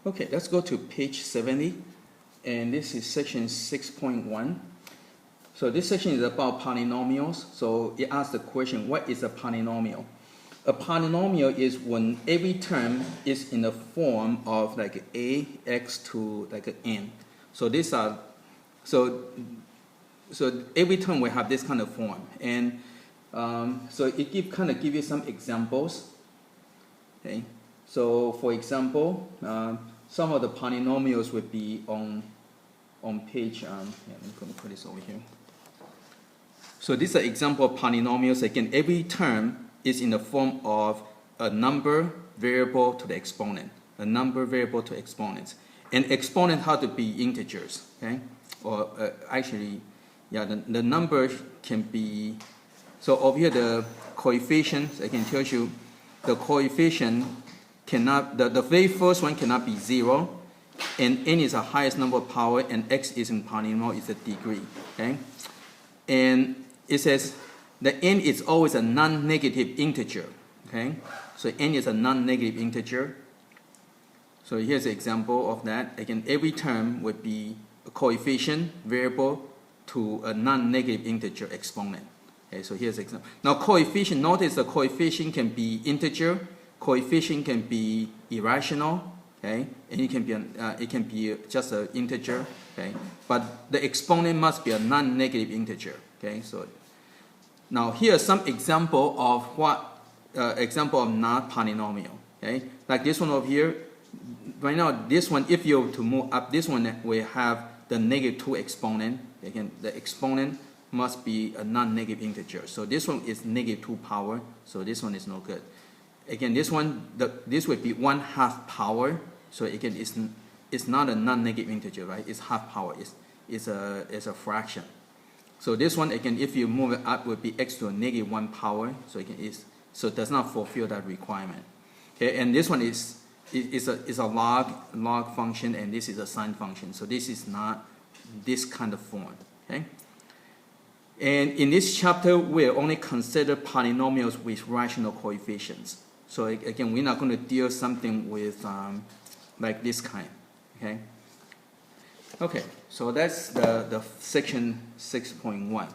Okay, let's go to page 70, and this is section 6.1. So this section is about polynomials. So it asks the question, what is a polynomial? A polynomial is when every term is in the form of like a x to like an n. So these are so every term will have this kind of form, and so it kind of give you some examples. Okay, so for example, some of the polynomials would be on page. Yeah, I'm going to put this over here. So this is an example of polynomials. Again, every term is in the form of a number variable to the exponent, a number variable to exponents, and exponent have to be integers. Okay, or actually, yeah, the number can be. So over here, the coefficients, I can tell you, the coefficient cannot, the very first one cannot be 0, and n is the highest number of power, and x is in polynomial is a degree. Okay, and it says the n is always a non-negative integer. Okay, so n is a non-negative integer. So here's an example of that. Again, every term would be a coefficient variable to a non-negative integer exponent. Okay, so here's an example. Now coefficient, notice the coefficient can be integer, coefficient can be irrational, okay, and it can be just an integer, okay, but the exponent must be a non-negative integer. Okay, so now here's some example of what example of not polynomial. Okay, like this one over here. Right now, this one, if you were to move up, this one will have the -2 exponent. Again, the exponent must be a non-negative integer. So this one is -2 power. So this one is no good. Again, this one, this would be 1/2 power. So again, it's not a non-negative integer, right? It's half power. It's a fraction. So this one, again, if you move it up, would be x to a -1 power. So again, it does not fulfill that requirement. Okay, and this one is a log function, and this is a sine function. So this is not this kind of form. Okay. And in this chapter, we'll only consider polynomials with rational coefficients. So again, we're not going to deal something with like this kind. Okay. Okay. So that's the section 6.1.